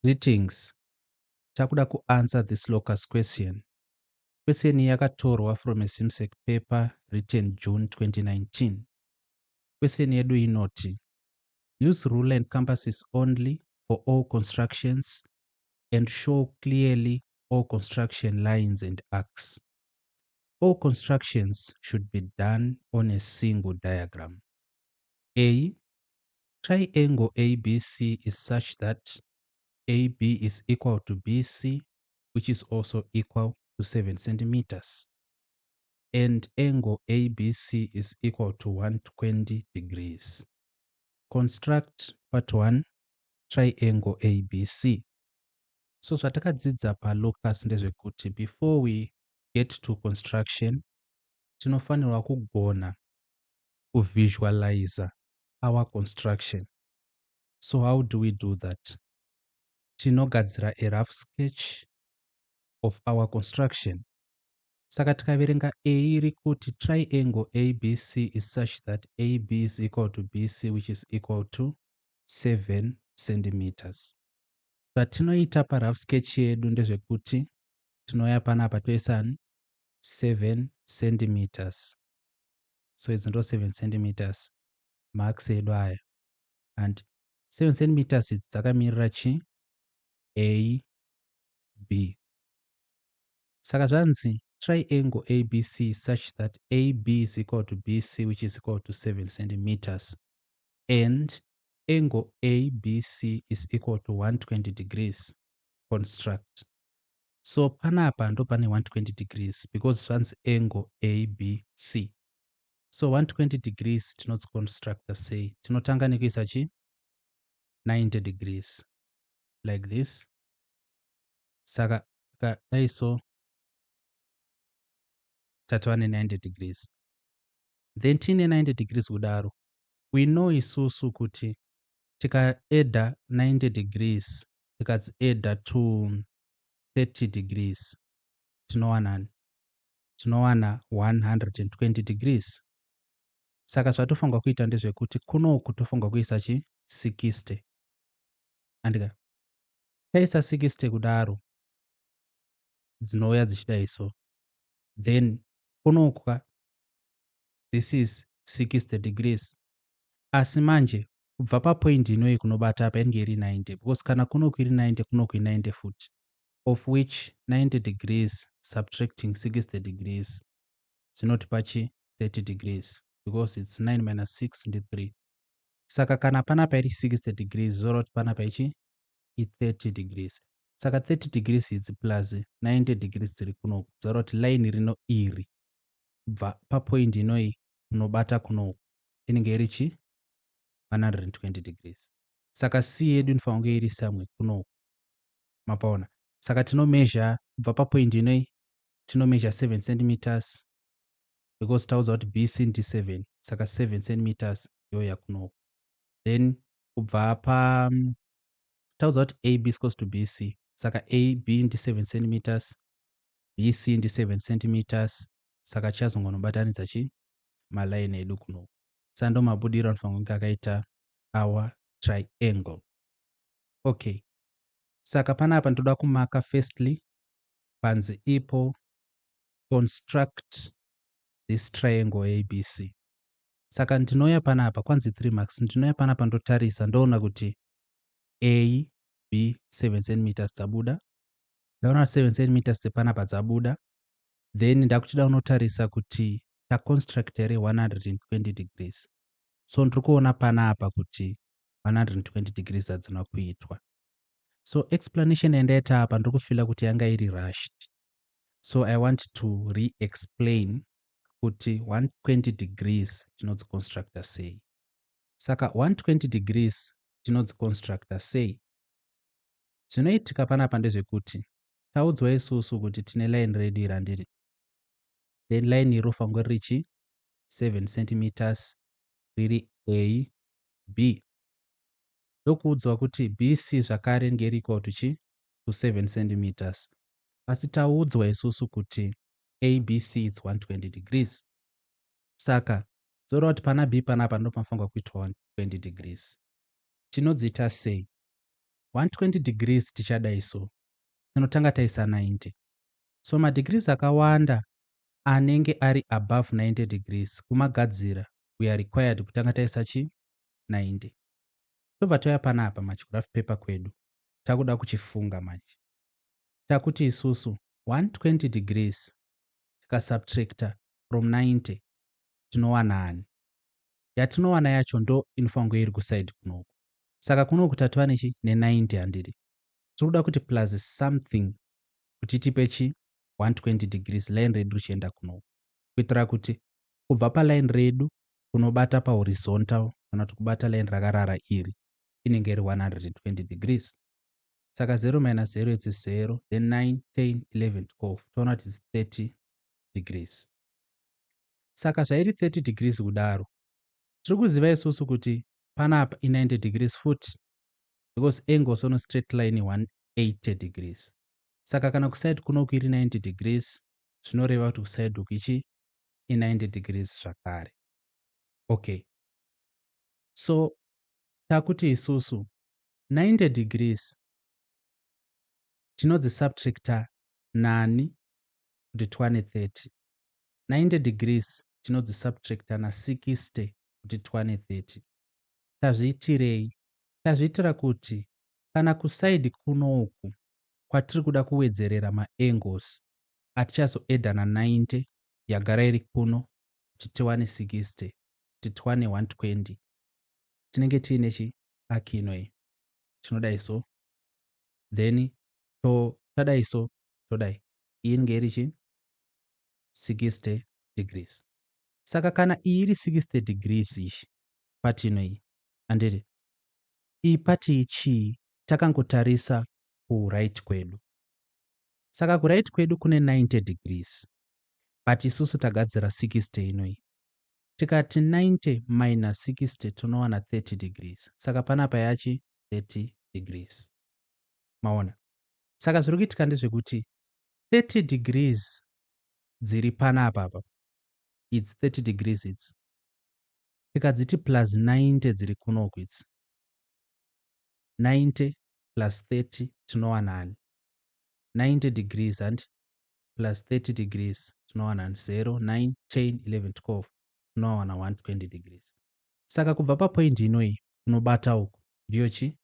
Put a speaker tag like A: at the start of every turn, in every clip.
A: Greetings. Takuda kuanswer this locus question. Question yakatorwa from a SIMSEC paper written June 2019. Question yedu inoti: use ruler and compasses only for all constructions and show clearly all construction lines and arcs. All constructions should be done on a single diagram. A. Triangle ABC is such that AB is equal to BC, which is also equal to 7 centimeters. And angle ABC is equal to 120 degrees. Construct part 1, triangle ABC. So zvatakadzidza palocus ndezvekuti before we get to construction, tinofanirwa kugona kuvisualize our construction. So how do we do that? Tinogadzira a rough sketch of our construction. Saka tikaverenga A iri kuti triangle ABC is such that AB is equal to BC, which is equal to 7 centimeters. Zvatinoita parough sketch yedu ndezvekuti tinouya panapa toisa 7 centimeters. So idzi ndo 7 centimeters marks edu aya. And 7 centimeters idzi dzakamirira chi? A, B. Saka zvanzi triangle ABC is such that AB is equal to BC, which is equal to 7 centimeters. And angle ABC is equal to 120 degrees. Construct. So panapa ndo pane 120 degrees because zvanzi angle ABC. So 120 degrees tinodzi sei? Tinotanga nekuisa chi? 90 degrees. Like this. Saka dai so tatova ne 90 degrees. Then tine 90 degrees kudaro. We know isusu kuti tikaedha 90 degrees tikadziedha to 30 degrees tinowana 120 degrees. Saka zvatofanirwa kuita ndezvekuti kunoku tofanirwa kuisa chi? 60. Andika taisa 60 kudaro dzinouya dzichidai so. Then kunoku this is 60 degrees. Asi manje kubva papoint inoi kunobata apa inenge iri 90 because kana kunoku iri 90 kunoku iri 90 futi, of which 90 degrees subtracting 60 degrees zvinotipa chi? 30 degrees because it's 9 minus 6 ndi 3. Saka kana panapa iri 60 degrees zvoreva kuti panapa ichi i 30 degrees. Saka 30 degrees idzi plus 90 degrees dziri kunoku zvoreva kuti line rino iri kubva papoint inoi kunobata kunoku inenge iri chi? 120 degrees. Saka C yedu inofanirwa kunge iri somewhere kunoku. Mapaona. Saka tinomeasure kubva papoint inoi tinomeasure 7 centimeters because taudzwa kuti BC ndi 7. Saka 7 centimeters yoya kunoku. Then kubva pa taudzwa kuti AB is equals to BC. Saka AB ndi 7 centimeters, BC ndi 7 centimeters. Saka chazongonobatanidza chi? Maline edu kunoku. Saka ndo mabudiro anofanirwa kunge akaita our triangle. Okay. Saka panapa ndoda kumaka firstly panzi ipo construct this triangle ABC. Saka ndinouya panapa kwanzi 3 marks. Ndinouya panapa ndotarisa ndoona kuti A, B 7 cm dzabuda. Ndaona 7 cm dzepanapa dzabuda. Then ndakuchida unotarisa kuti taconstruct here 120 degrees. So ndiri kuona panapa kuti 120 degrees hadzina kuitwa. So explanation yandaita apa ndiri kufila kuti yanga iri rushed. So I want to re-explain kuti 120 degrees tinodziconstructa sei. Saka 120 degrees tinodziconstructa sei. Zvinoitika panapa ndezvekuti taudzwa isusu kuti tine line redu iri handiri. Then line iri rofanirwa riri chi? 7 centimeters riri A, B. Ndokuudzwa kuti BC zvakare ringe equal to chi? To 7 centimeters. Asi taudzwa isusu kuti ABC is 120 degrees. Saka zvoreva kuti pana B panapa ndo panofanirwa kuitwa 120 degrees. Tinodziita sei? 120 degrees tichadai so tinotanga taisa 90. So madegrees akawanda anenge ari above 90 degrees kumagadzira we are required kutanga taisa chi 90. tobva toya panapa machigirafu pepa kwedu takuda kuchifunga manje. Takuti isusu 120 degrees tikasubtracta from 90 tinowana ani? Yatinowana yacho ndo inofanirwa iri kusaidi kunoku. Saka kunoku tatova nechi ne90 handidi. Tinoda kuti plus something kuti tipe chi 120 degrees line redu richienda kunoku. Kuitira kuti kubva paline redu kunobata pahorizontal kana kuti kubata line rakarara iri inenge iri 120 degrees. Saka 0 minus 0 is 0, then 9, 10, 11, 12. Toona kuti 30 degrees. Saka zvairi 30 degrees kudaro, tiri kuziva isusu kuti panapa i90 degrees futi because angles on a straight line 180 degrees. Saka kana kuside kunoku iri 90 degrees, zvinoreva kuti kuside uku ichi i90 degrees zvakare. Okay. So takuti isusu 90 degrees tinodzisubtracta nani kuti tiwane 30. 90 degrees tinodzisubtracta na60 kuti tiwane 30. Tazviitirei? Tazviitira kuti kana kusaidi kunoku kwatiri kuda kuwedzerera maangles atichazoedha na90 yagara iri kuno kuti tiwane 60 kuti tiwane 120 tinenge tiine chi akinoi tinodai so, then tadai so todai iyi inenge iri chi 60 degrees. Saka kana iyi iri 60 degrees ishi pati inoi handiti iyi pati ichii takangotarisa kuright kwedu. Saka kuright kwedu kune 90 degrees but isusu tagadzira 60 inoi. Tikati 90 minus 60 tinowana 30 degrees. Saka panapa yachi 30 degrees. Maona? Saka zviri kuitika ndezvekuti 30 degrees dziri panapa apa, it's 30 degrees idzi. Tikadziti plus 90 dziri kunoku idzi, 90 plus 30 tinowana ani? 90 degrees and plus 30 degrees tinowana 0, 9, 10, 11, 12 tinowana 120 degrees. Saka kubva papoint inoi kunobata uku ndiyo chi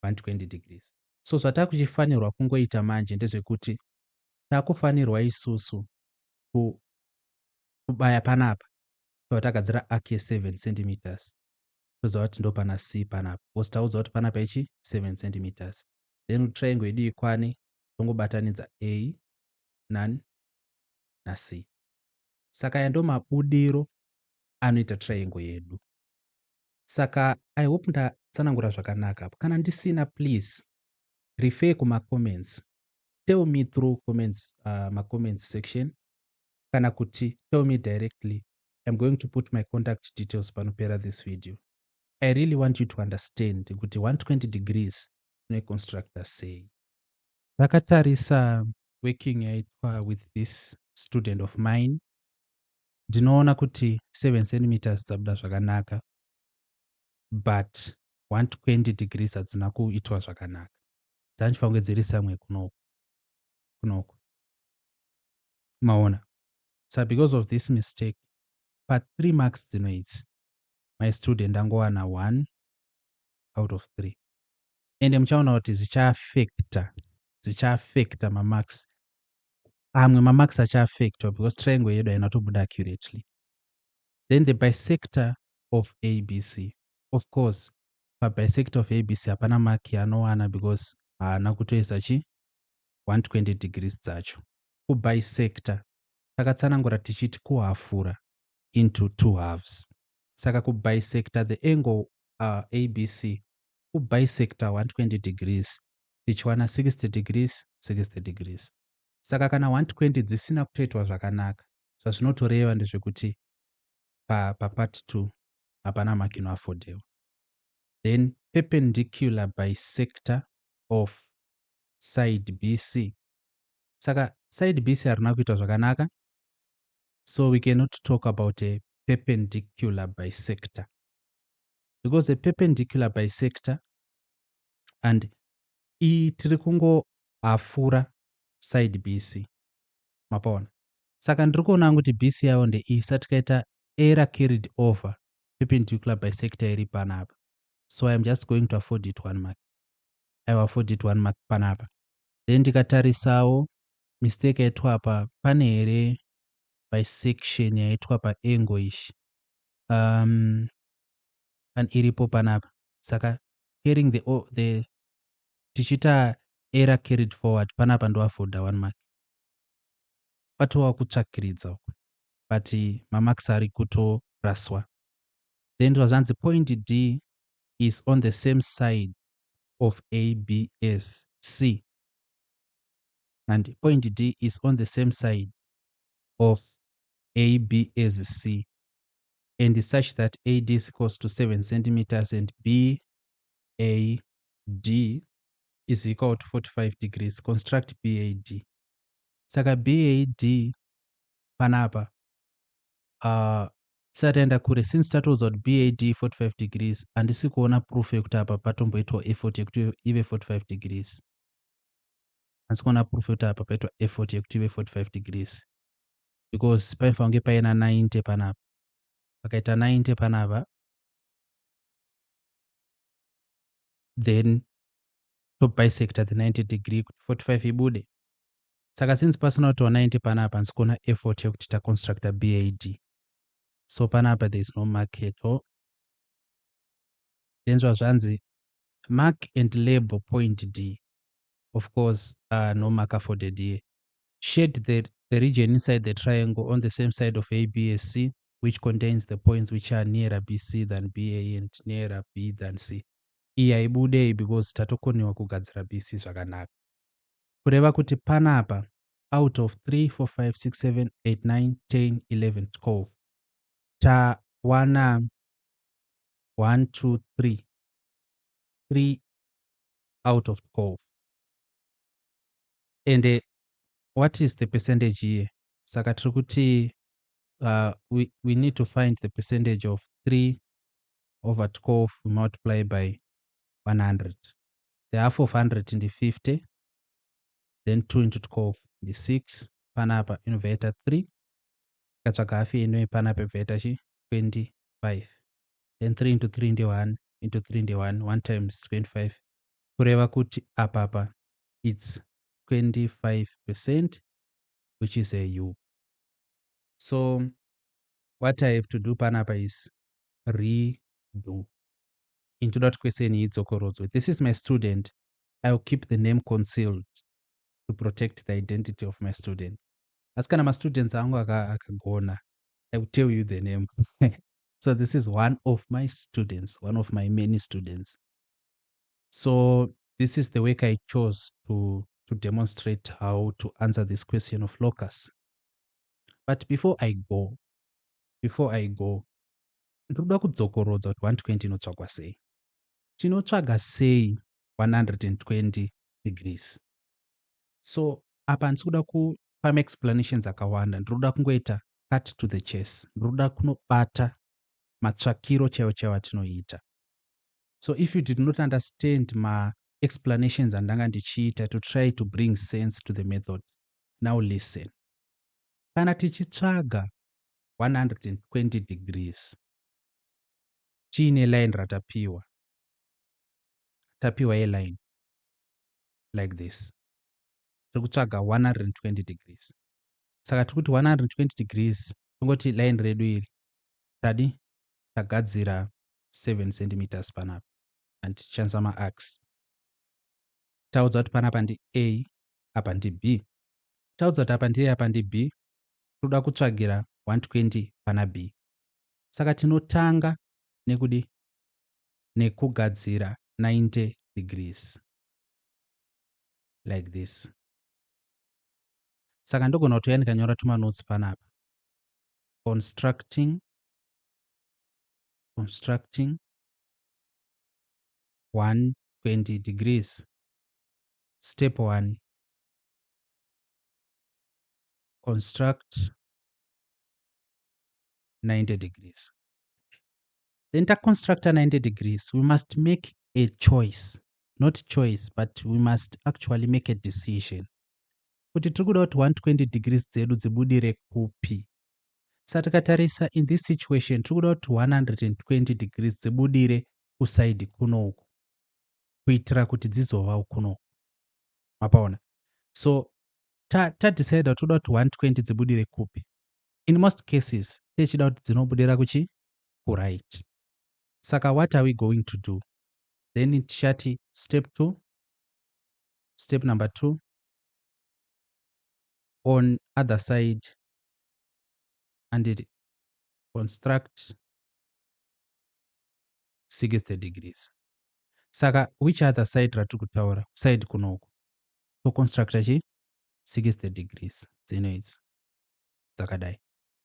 A: 120 degrees. So zvatakuchifanirwa kungoita manje ndezvekuti takufanirwa isusu kubaya panapa patagadzira arc ye7 centimeters. Toziva kuti ndo pana C panapa. Because taudzwa kuti panapa ichi 7 centimeters. Then triangle yedu ikwane tongobatanidza A nani na C. Saka aya ndo mabudiro anoita triangle yedu. Saka I hope ndatsanangura zvakanaka. Kana ndisina please refer kuma comments. Tell me through comments, ma comments section. Kana kuti tell me directly. I'm going to put my contact details panopera this video. I really want you to understand kuti 120 degrees tinoiconstructa sei. Rakatarisa working yaitwa with this student of mine. Ndinoona kuti 7 centimeters dzabuda zvakanaka, but 120 degrees hadzina kuitwa zvakanaka. Dzanchifange dziri samwe kunoku. Maona? So because of this mistake, pa 3 marks dzinoidzi, my student angowana 1 out of 3. Ende muchaona kuti zvichaaffecta mamarks. Amwe mamarks achiaffectwa because triangle yedu haina tobuda accurately. Then the bisector of ABC. Of course, pa bisector of ABC hapana mark yanowana because haana kutoisa chi 120 degrees dzacho. Kubisector takatsanangura tichiti kuhafura into 2 halves. Saka kubisector the angle ABC, kubisector 120 degrees tichiwana 60 degrees, 60 degrees. Saka kana 120 dzisina kutoitwa zvakanaka, zvazvinotoreva ndezvekuti pa part 2 hapana mark inoafodewa. Then perpendicular bisector of side BC. Saka side BC harina kuitwa zvakanaka, so we cannot talk about a perpendicular bisector. Because a perpendicular bisector and iyi tiri kungohafura side BC, mapaona. Saka ndiri kuona kuti BC yavo ndei isati kaita error carried over perpendicular bisector iri panapa. So I am just going to afford it 1 mark. I will afford it 1 mark panapa. Then ndikatarisawo mistake yaitwa apa, pane here bisection yaitwa paangle ishi iripo panapa. Saka carrying the tichiita error carried forward panapa ndo afford 1 mark. Patova kutsvakiridza uku but mamarks ari kutoraswa. Then zvazvanzi point D is on the same side of AB as C, and point D is on the same side of AB as C, and is such that AD is equals to 7 centimeters and BAD is equal to 45 degrees. Construct BAD. Saka BAD panapa tisataenda kure, since tatoudza kuti BAD 45 degrees, handisi kuona proof yekuti apa patomboitwa effort yekuti ive 45 degrees. Handisi kuona proof yekuti apa paitwa effort yekuti ive 45 degrees, because paifanira kunge paina 90 panapa. Pakaita 90 panapa, then top bisector the 90 degree kuti 45 ibude. Saka since pasina kutiwa 90 panapa, handisi kuona effort yekuti taconstructa BAD. So panapa there is no mark at all. Then zvazvanzi mark and label point D. Of course, no mark afforded here. Shade the region inside the triangle on the same side of ABSC, which contains the points which are nearer BC than BA and nearer B than C. Iyi haibudei because tatokoniwa kugadzira BC zvakanaka. Kureva kuti panapa, out of 3, 4, 5, 6, 7, 8, 9, 10, 11, 12. Tawana 1, 2, 3. 3 out of 12. And what is the percentage here? Saka tiri kuti we need to find the percentage of 3 over 12 multiplied by 100. The half of 100 is 50. Then 2 into 12 is 6. Panapa innovator 3. Katsvaga half inoi panapa innovator 25. Then 3 into 3 into 1 into 3 into 1. 1 times 25. Kureva kuti apapa it's 25%, which is a U. So what I have to do panapa is redo. Into that question idzokorodzwe. This is my student. I will keep the name concealed to protect the identity of my student. As kana my students angu akagona, I will tell you the name. So this is one of my students, one of my many students. So this is the work I chose to demonstrate how to answer this question of locus. But before I go, ndinoda kudzokorodza kuti 120 inotsvagwa sei. Tinotsvaga sei 120 degrees? So apa handisi kuda kupa explanations akawanda, ndinoda kungoita cut to the chase. Ndinoda kunobata matsvakiro chaiwo chaiwo atinoita. So if you did not understand my explanations andanga ndichiita to try to bring sense to the method, now listen. Kana tichitsvaga 120 degrees, tiine line ratapiwa. Tapiwa line like this. Tiri kutsvaga 120 degrees. Saka tiri kuti 120 degrees, tongoti line redu iri tagadzira 7 centimeters panapa. And tichishandisa maaxe. Taudza kuti panapa ndi A, apa ndi B. Taudza kuti apa ndi A, apa ndi B. Toda kutsvagira 120 pana B. Saka tinotanga nekugadzira 90 degrees. Like this. Saka ndogona kutoya ndikanyora tumanotes panapa. Constructing 120 degrees. Step 1. Construct 90 degrees. Then to construct 90 degrees, we must make a choice. not choice, but we must actually make a decision kuti tiri kuda kuti 120 degrees dzedu dzibudire kupi. Saka tikatarisa in this situation tiri kuda kuti 120 degrees dzibudire kusaidi kunoku kuitira kuti dzizovawo kunoku. Mapaona? So tadecide kuti toda kuti 120 dzibudire kupi. In most cases tichida kuti dzinobudira kuchi? Kuright. Saka what are we going to do? Then tichati step number 2, on other side and it construct 60 degrees. Saka which other side ratiri kutaura? Side kunoku. Toconstructa chi? 60 degrees. Dzino idzi dzakadai.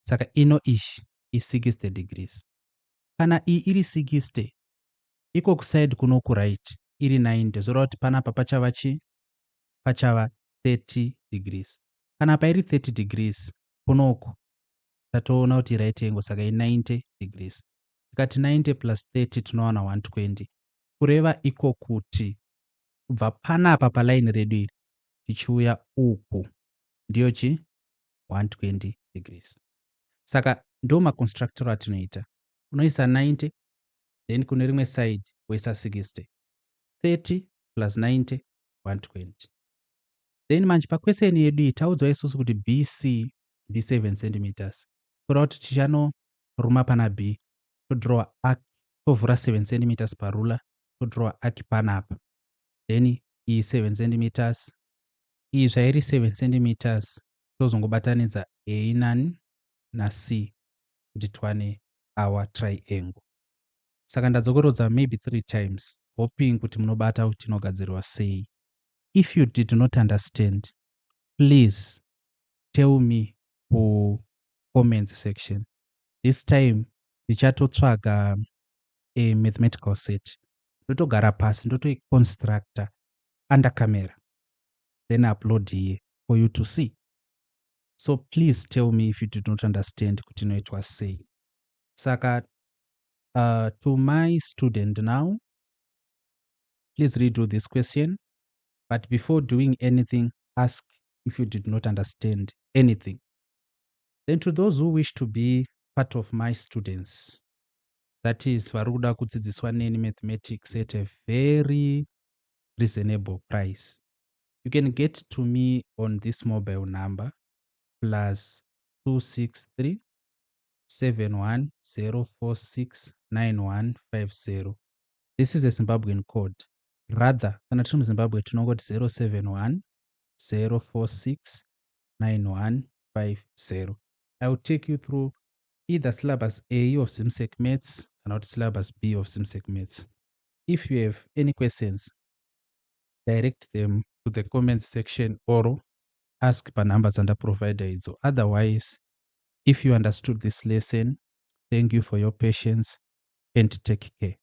A: Saka ino ishi i60 degrees. Kana iyi iri 60, iko kuside kunoku right iri 90, zvoreva kuti panapa pachava chi? Pachava 30 degrees. Kana pairi 30 degrees kunoku tatoona kuti right angle, saka i90 degrees. Tikati 90 plus 30 tinowana 120. Kureva iko kuti kubva panapa paline redu iri tichiuya uku ndiyo chi? 120 degrees. Saka ndo maconstructor atinoita. Unoisa 90, then kune rimwe side woisa 60. 30 plus 90, 120. Then manje pakweseni yedu iyi taudzwa isusu kuti BC ndi 7 cm. Kureva kuti tichanoruma pana B, todrowa arc, tovhura 7 cm parula, todrowa arc panapa. Then iyi 7 cm, iyi zvairi 7 cm, tozongobatanidza A nani naC kuti tiwane our triangle. Saka ndadzokorodza maybe 3 times, hoping kuti munobata kuti inogadzirwa sei. If you did not understand, please tell me ku comments section. This time ndichatotsvaga a mathematical set, ndotogara pasi ndotoiconstructa under camera, then upload here for you to see. So please tell me if you did not understand kuti inoitwa sei. Saka to my student now, please redo this question, but before doing anything, ask if you did not understand anything. Then to those who wish to be part of my students, that is vari kuda kudzidziswa neni mathematics at a very reasonable price, you can get to me on this mobile number plus 263 71046 9150. This is a Zimbabwean code. Rather, kana tiri muZimbabwe tinongoti 071 046 9150. I will take you through either syllabus A of Zimsec Maths and not syllabus B of Zimsec Maths. If you have any questions, direct them to the comments section or ask pa numbers under provided. So otherwise, if you understood this lesson, thank you for your patience and take care.